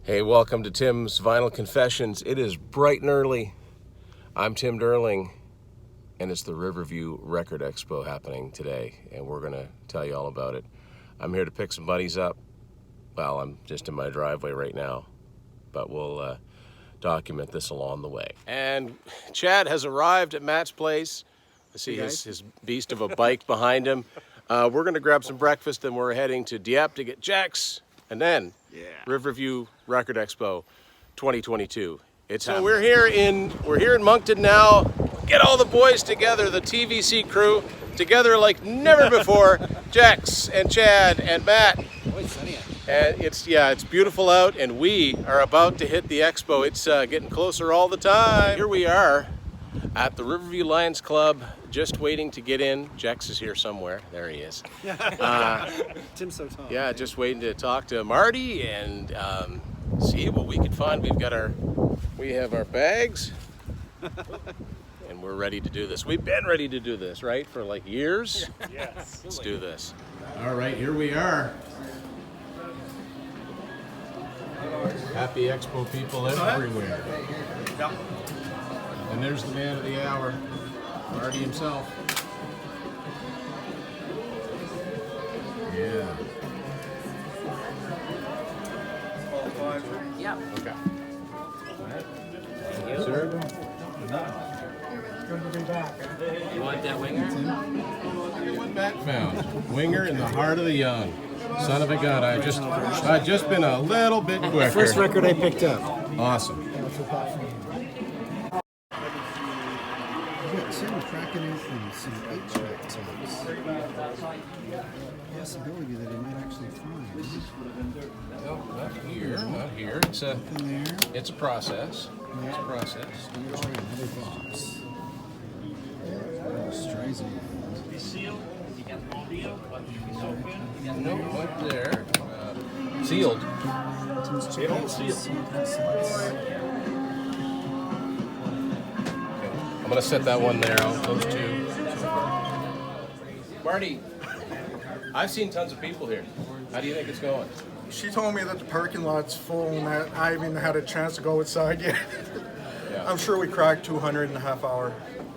Hey, welcome to Tim's Vinyl Confessions. It is bright and early. I'm Tim Derling, and it's the Riverview Record Expo happening today, and we're going to tell you all about it. I'm here to pick some buddies up. Well, I'm just in my driveway right now, but we'll document this along the way. And Chad has arrived at Matt's place. I see his beast of a bike behind him. We're going to grab some breakfast, and we're heading to Dieppe to get Jex, and then Riverview Record Expo 2022. We're here in Moncton now. Get all the boys together, the TVC crew together like never before. Jex and Chad and Matt. And it's beautiful out, and we are about to hit the expo. It's getting closer all the time. Here we are at the Riverview Lions Club, just waiting to get in. Jex is here somewhere. There he is. Tim's so tall. Yeah, just waiting to talk to Marty and see what we can find. We have our bags, and we're ready to do this. We've been ready to do this, right, for like years. Yes. Let's do this. All right, here we are. Happy Expo people everywhere. Yep. And there's the man of the hour, Marty himself. Yeah. Yep. Okay. Sir? Good to be back. You want that winger? What Matt found. Winger in the heart of the young. Son of a gun. I've just been a little bit quicker. First record I picked up. Awesome. Some cracking open some 8-track tapes. Possibility that he might actually find. No, not here. Not here. It's a process. It's a process. Another box. Streisand. No, what there? Sealed. I'm gonna set that one there. Those two. Marty, I've seen tons of people here. How do you think it's going? She told me that the parking lot's full and that I haven't had a chance to go outside yet. Yeah. I'm sure we cracked 200 in a half hour.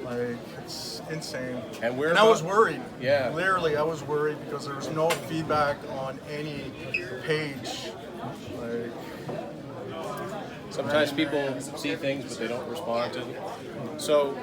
Like, it's insane. And I was worried. Yeah. Literally, I was worried because there was no feedback on any page. Like, Sometimes people see things, but they don't respond to them. So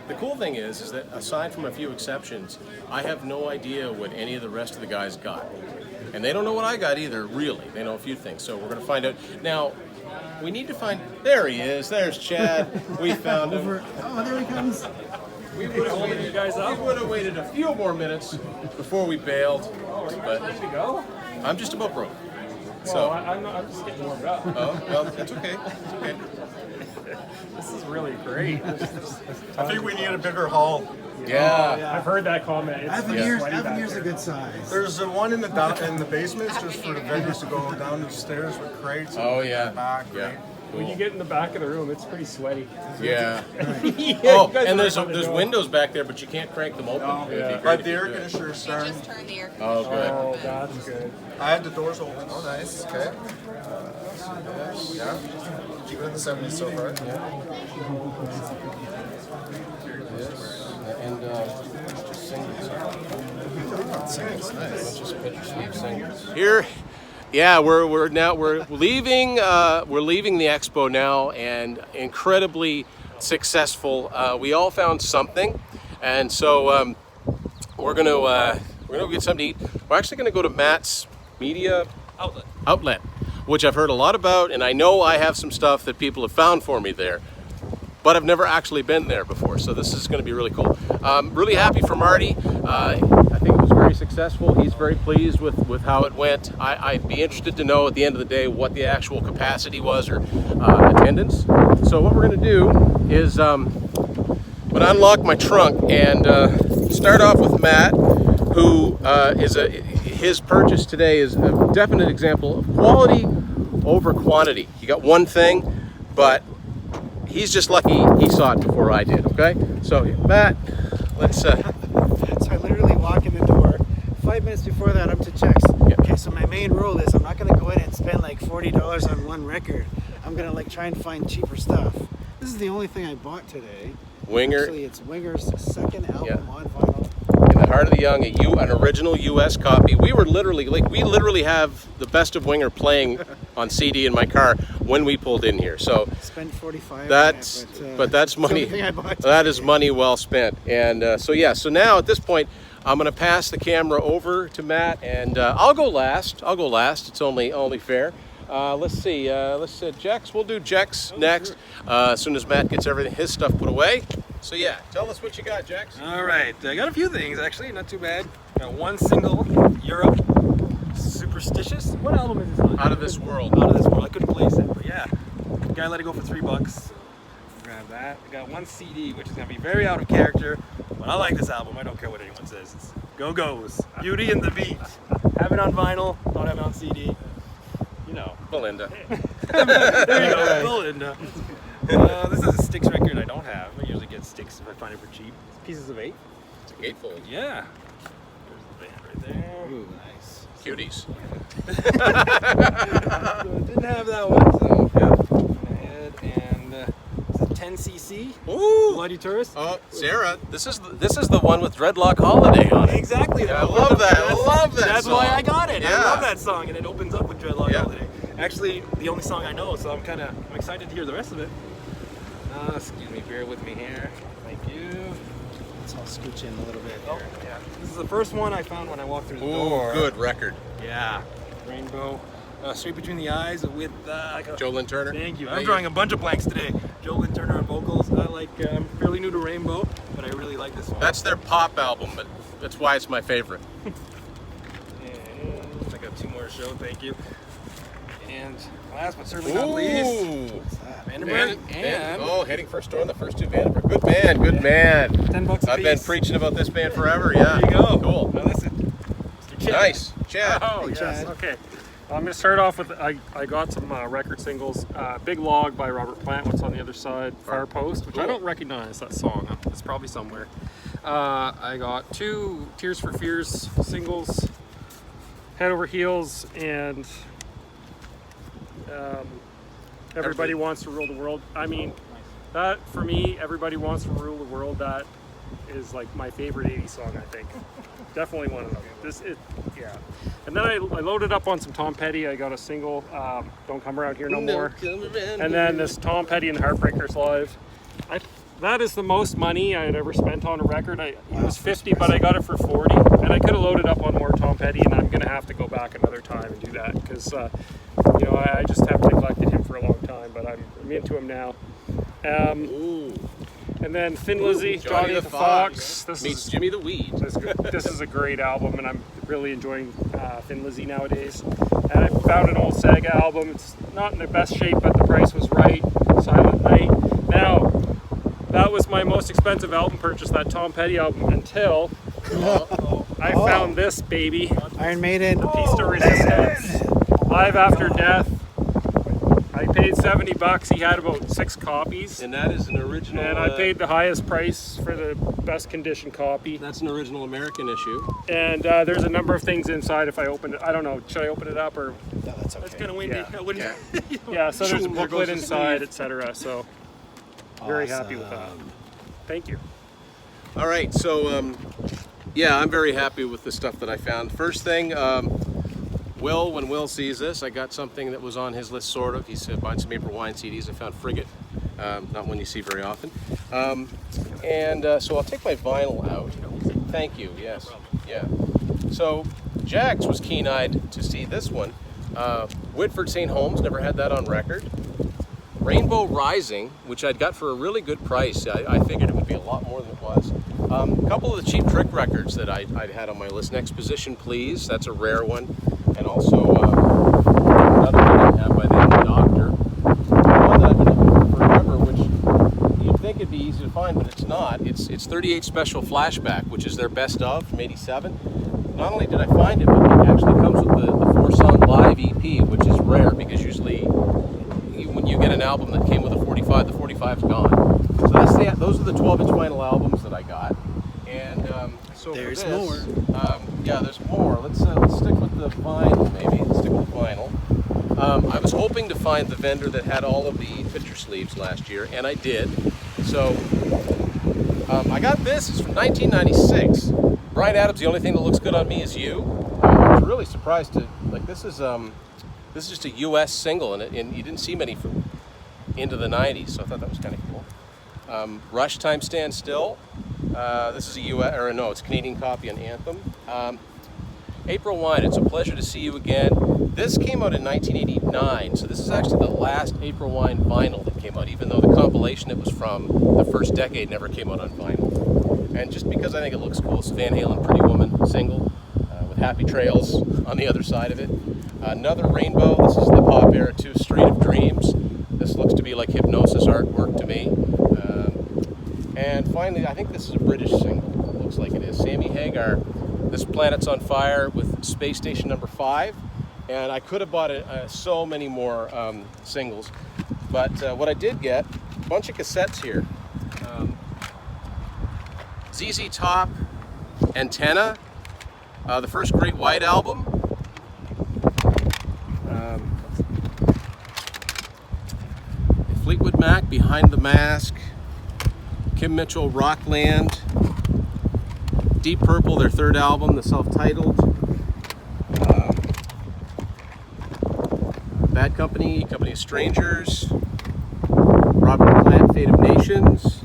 the cool thing is that aside from a few exceptions, I have no idea what any of the rest of the guys got. And they don't know what I got either, really. They know a few things. So we're going to find out. Now, we need to find... There he is. There's Chad. We found him. Oh, there he comes. We would have waited a few more minutes before we bailed. But I'm just about broke. So I'm just getting warmed up. oh, well, it's okay. It's okay. This is really great. I think we need a bigger hall. Yeah. I've heard that comment. It's Avenue's a good size. There's the one in the basement, it's just for the vendors to go down the stairs with crates. Oh, and yeah. Back, Yeah. right? When you get in the back of the room, it's pretty sweaty. Yeah. Yeah, Oh, you guys and are there's right by the door. windows back there, but you can't crank them open. It'd be great But if the you air could. conditioner's You starting. just turn the air Oh, good. Oh, that's good. I had the doors open. Oh, nice. Okay. Yeah. Keep it in the 70s so far. And just singles. Nice. Just pictures of singles. Here, yeah, we're leaving. We're leaving the expo now, and incredibly successful. We all found something, and so we're gonna get something to eat. We're actually gonna go to Matt's media outlet, which I've heard a lot about, and I know I have some stuff that people have found for me there, but I've never actually been there before, so this is going to be really cool. Really happy for Marty. I think it was very successful. He's very pleased with how it went. I'd be interested to know at the end of the day what the actual capacity was or attendance. So what we're going to do is I'm going to unlock my trunk and start off with Matt, who his purchase today is a definite example of quality over quantity. He got one thing, but he's just lucky he saw it before I did, okay? So, Matt, let's... So I literally walk in the door. 5 minutes before that, I'm to Jex. Yeah. Okay, Okay, so my main rule is I'm not gonna go in and spend like $40 on one record. I'm gonna like try and find cheaper stuff. This is the only thing I bought today. Winger. Actually, it's Winger's second album Yeah. on vinyl. In the Heart of the Young, an original U.S. copy. We literally have the best of Winger playing on CD in my car when we pulled in here. So Spent 45. that's, on it, but that's it's the only money. thing I bought That is today. money well spent. And so now at this point, I'm going to pass the camera over to Matt, and I'll go last. It's only fair. Let's see. Jex. We'll do Jex next. As soon as Matt gets his stuff put away. So yeah, tell us what you got, Jex. All right, I got a few things actually, not too bad. Got one single, Europe, Superstitious. What album is this on? Out of This World. Out of This World. I couldn't place it, but yeah, guy let it go for $3. So grab that. I got one CD, which is gonna be very out of character, but I like this album. I don't care what anyone says. It's Go Go's, Beauty and the Beat. Have it on vinyl, don't have it on CD. You know. Belinda. There you go, Belinda. This is a Styx record I don't have. I usually get Styx if I find it for cheap. It's Pieces of 8. It's a gatefold. Yeah. There's the band right there. Ooh, nice. Cuties. Didn't have that one, so yeah. Went ahead and this is 10cc. Ooh. Bloody Tourist. Oh, Sarah, this is the one with Dreadlock Holiday on it. Exactly. Yeah, I love that. I love that That's song. why I got it. Yeah. I love that song, and it opens up with Dreadlock Yeah. Holiday. Actually, the only song I know, so I'm excited to hear the rest of it. Excuse me, bear with me here. Thank you. Let's all scooch in a little bit Oh, here. yeah. This is the first one I found when I walked through the Ooh, door. good record. Yeah. Rainbow. Straight Between the Eyes with Joe Lynn Turner. Thank you. I'm drawing a bunch of blanks today. Joe Lynn Turner on vocals. I'm fairly new to Rainbow, but I really like this one. That's their pop album, but that's why it's my favorite. And I got two more to show. Thank you. And last but certainly not least, Ooh. Vandenberg and heading for a store in the first two Vandenberg. Good man, good man. $10 a I've been piece. preaching about this band forever. Yeah. There you go. Cool. Now listen. Mr. Chad. Nice, Chad. Oh, Hey, yes. Chad. Okay. I'm going to start off with I got some record singles. Big Log by Robert Plant. What's on the other side? Fire Post, which I Cool. don't recognize that song. It's probably somewhere. I got two Tears for Fears singles, Head Over Heels, and Everybody Wants to Rule the World. I mean, that for me, Everybody Wants to Rule the World. That is like my favorite 80s song. I think. Definitely one of them. Yeah. And then I loaded up on some Tom Petty. I got a single, Don't Come Around Here No More. And then this Tom Petty and the Heartbreakers Live. That is the most money I had ever spent on a record. It was 50, but I got it for 40. And I could have loaded up on more Tom Petty, and I'm going to have to go back another time and do that because, I just have neglected him for a long time, but I'm into him now. Ooh. And then Thin Lizzy, Johnny the Fox. This meets is Jimmy the Weed. this is a great album, and I'm really enjoying Thin Lizzy nowadays. And I found an old Saga album. It's not in the best shape, but the price was right. Silent Night. Now, that was my most expensive album purchase, that Tom Petty album, until I found this baby, Iron Maiden. Piece de Resistance, Live After Death. I paid $70. He had about 6 copies. And that is an original. And I paid the highest price for the best condition copy. That's an original American issue. And there's a number of things inside if I open it. I don't know, should I open it up or? No, that's okay. It's kind of windy. Yeah. I wouldn't- Yeah, so there's a There goes booklet the inside, sleeve. etc. So very happy with that. Awesome. Thank you. All right, so yeah, I'm very happy with the stuff that I found. First thing, when Will sees this, I got something that was on his list, sort of. He's buying some April Wine CDs. I found Frigate, not one you see very often. So I'll take my vinyl out. Thank you, yes, yeah. So Jax was keen-eyed to see this one. Whitford St. Holmes, never had that on record. Rainbow Rising, which I'd got for a really good price. I figured it would be a lot more than it was. A couple of the Cheap Trick records that I'd had on my list. Next Position Please, that's a rare one. And also another one I have by the name of Doctor. One that I've been looking for forever, which you'd think it'd be easy to find, but it's not. It's 38 Special Flashback, which is their best of from '87. Not only did I find it, but it actually comes with the 4-song live EP, which is rare because usually when you get an album that came with a 45, the 45's gone. So those are the 12-inch vinyl albums that I got. And So There's for this, more. Yeah, there's more. Let's stick with the vinyl, maybe. Let's stick with vinyl. I was hoping to find the vendor that had all of the picture sleeves last year, and I did. So I got this. It's from 1996. Brian Adams. The only thing that looks good on me is you. I was really surprised to like this is just a U.S. single, and you didn't see many from into the 90s, so I thought that was kind of cool. Rush, Time Stand Still. This is a U.S. or no, it's a Canadian copy on Anthem. April Wine. It's a pleasure to see you again. This came out in 1989, so this is actually the last April Wine vinyl that came out, even though the compilation it was from the first decade never came out on vinyl. And just because I think it looks cool, it's Van Halen Pretty Woman single with Happy Trails on the other side of it. Another Rainbow. This is the Pop Era 2 Street of Dreams. This looks to be like Hypnosis artwork to me. And finally, I think this is a British single. It looks like it is. Sammy Hagar, This Planet's on Fire with Space Station number 5. And I could have bought so many more singles. But what I did get, a bunch of cassettes here. ZZ Top, Antenna, the first Great White album. Fleetwood Mac, Behind the Mask. Kim Mitchell, Rockland. Deep Purple, their third album, the self-titled. Bad Company, Company of Strangers. Robert Plant, Fate of Nations.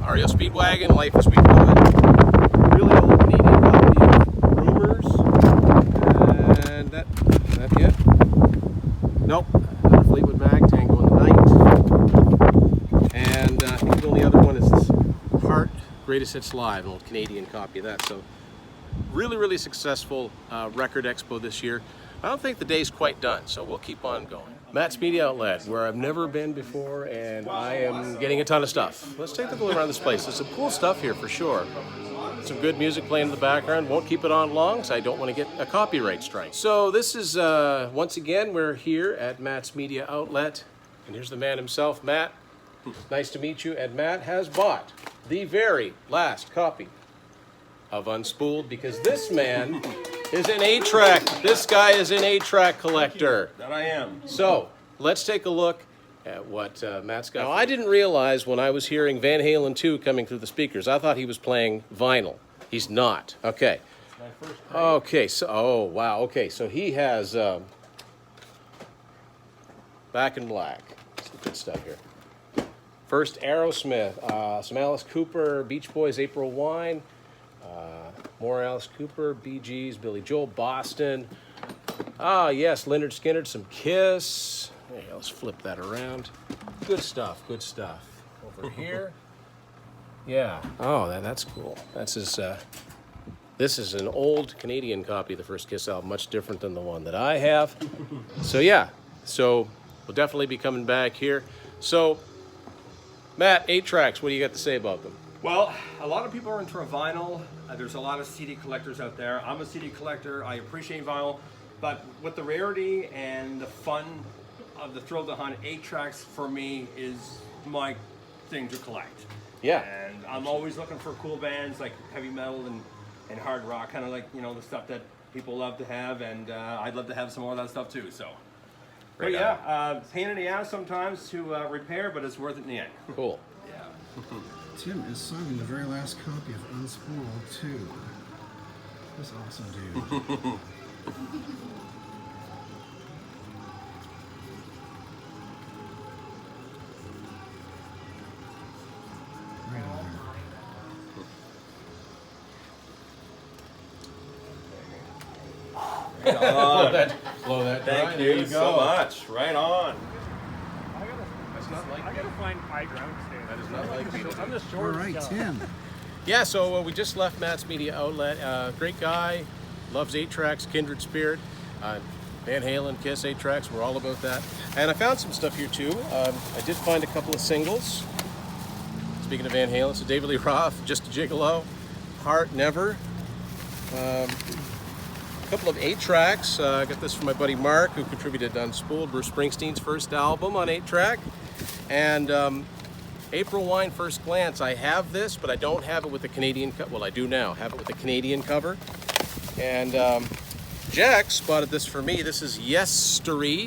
REO Speedwagon, Life is Sweetwood. Really old Canadian copy of Rumors. And that it? Nope. Fleetwood Mac, Tango in the Night. And I think the only other one is this Heart, Greatest Hits Live, an old Canadian copy of that. So really successful Record Expo this year. I don't think the day's quite done, so we'll keep on going. Matt's Media Outlet, where I've never been before, and I am getting a ton of stuff. Let's take a look around this place. There's some cool stuff here for sure. Some good music playing in the background. Won't keep it on long, so I don't want to get a copyright strike. So this is, once again, we're here at Matt's Media Outlet, and here's the man himself, Matt. Nice to meet you, and Matt has bought the very last copy of Unspooled, because this man is an 8-track. This guy is an 8-track collector. That I am. So let's take a look at what Matt's got. Now, I didn't realize when I was hearing Van Halen 2 coming through the speakers, I thought he was playing vinyl. He's not. Okay. Okay. So, oh wow. Okay. So he has Back in Black. Some good stuff here. First Aerosmith, some Alice Cooper, Beach Boys, April Wine. More Alice Cooper, Bee Gees, Billy Joel, Boston. Ah, yes, Lynyrd Skynyrd, some Kiss. Hey, let's flip that around. Good stuff, good stuff. Over here. Yeah. Oh, that's cool. That's his. This is an old Canadian copy of the first Kiss album, much different than the one that I have. So yeah. So we'll definitely be coming back here. So, Matt, 8 tracks. What do you got to say about them? Well, a lot of people are into vinyl. There's a lot of CD collectors out there. I'm a CD collector. I appreciate vinyl. But with the rarity and the fun of the thrill to hunt, 8 tracks for me is my thing to collect. Yeah. And I'm always looking for cool bands like heavy metal and hard rock, kind of like, you know, the stuff that people love to have. And I'd love to have some more of that stuff too. So, but yeah, pain in the ass sometimes to repair, but it's worth it in the end. Cool. Yeah. Tim is signing the very last copy of Unspooled 2. This awesome dude. Right on. Right on. Blow that dry. Thank There you go. so much. Right on. I gotta find high ground stand. That is not like me. I'm the All shortest right, guy. Tim. Yeah, so we just left Matt's Media Outlet. Great guy, loves 8 tracks, kindred spirit. Van Halen, Kiss, 8 tracks, we're all about that. And I found some stuff here too. I did find a couple of singles. Speaking of Van Halen, so David Lee Roth, Just a Gigolo, Heart, Never. A couple of 8 tracks. I got this from my buddy Mark, who contributed to Unspooled, Bruce Springsteen's first album on 8 track. And April Wine First Glance. I have this, but I don't have it with the Canadian cover. Well, I do now have it with the Canadian cover. And Jex spotted this for me. This is Yesterday,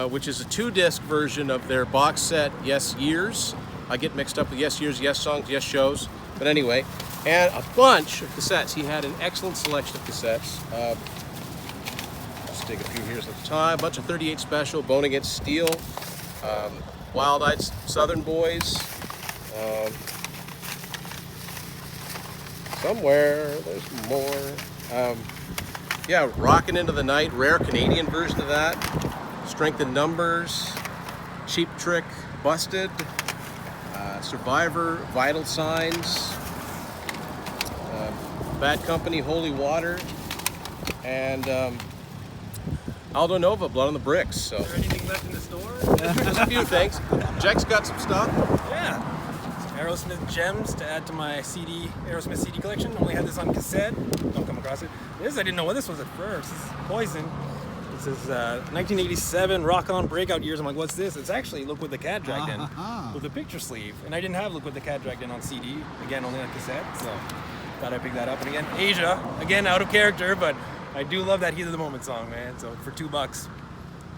which is a 2-disc version of their box set Yes Years. I get mixed up with Yes Years, Yes Songs, Yes Shows. But anyway, and a bunch of cassettes. He had an excellent selection of cassettes. Let's take a few here at the time. A bunch of 38 Special, Bone Against Steel, Wild Eyed Southern Boys. Somewhere there's more. Yeah, Rockin' Into the Night, rare Canadian version of that. Strength in Numbers, Cheap Trick, Busted, Survivor, Vital Signs, Bad Company, Holy Water, and Aldo Nova, Blood on the Bricks. So Is there anything left in the store? there's a few things. Jack's got some stuff. Yeah. Aerosmith gems to add to my Aerosmith CD collection. Only had this on cassette. Don't come across it. This, I didn't know what this was at first. This is Poison. This is 1987 Rock On Breakout Years. I'm like, what's this? It's actually Look What the Cat Dragged In with a picture sleeve. And I didn't have Look What the Cat Dragged In on CD. Again, only on cassette. So thought I'd pick that up. And again, Asia. Again, out of character, but I do love that Heat of the Moment song, man. So for $2,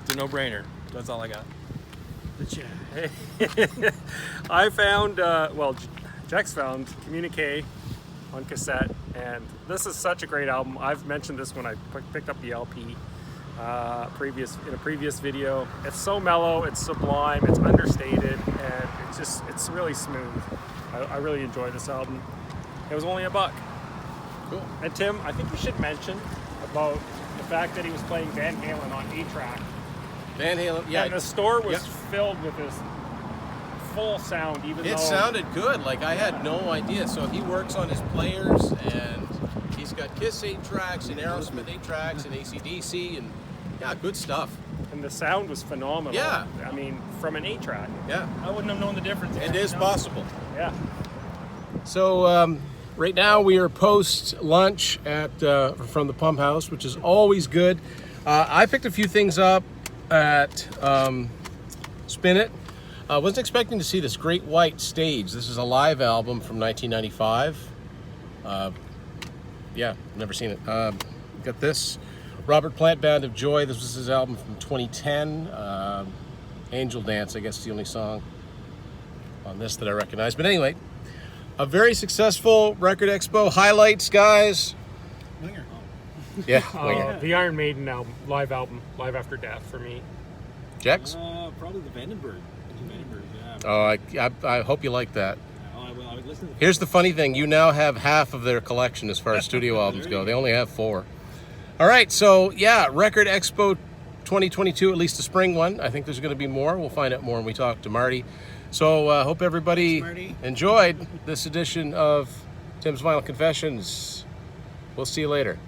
it's a no-brainer. That's all I got. I found, well, Jex found Communique on cassette, and this is such a great album. I've mentioned this when I picked up the LP in a previous video. It's so mellow, it's sublime, it's understated, and it's really smooth. I really enjoy this album. It was only $1. Cool. And Tim, I think you should mention about the fact that he was playing Van Halen on 8-track. Van Halen, yeah. And the store was Yep. filled with this full sound, even though It sounded good. Like, I had no idea. So he works on his players, and he's got Kiss 8 tracks and Aerosmith 8 tracks and AC/DC, and yeah, good stuff. and the sound was phenomenal. Yeah. I mean, from an 8-track. Yeah, I wouldn't have known the difference. it is possible. Yeah. So right now we are post lunch at from the Pump House, which is always good. I picked a few things up at Spin It. I wasn't expecting to see this Great White Stage. This is a live album from 1995. Yeah, never seen it. Got this. Robert Plant, Band of Joy. This was his album from 2010. Angel Dance, I guess, is the only song on this that I recognize. But anyway, a very successful Record Expo. Highlights, guys. Winger. Yeah, Winger. The Iron Maiden album, Live After Death for me. Jex? Probably the Vandenberg. Yeah. Oh, I hope you like that. I would listen to Here's the funny thing. You now have half of their collection as far as studio albums go. They only have 4. All right, so yeah, Record Expo 2022, at least the spring one. I think there's going to be more. We'll find out more when we talk to Marty. So hope everybody Thanks, Marty. enjoyed this edition of Tim's Vinyl Confessions. We'll see you later.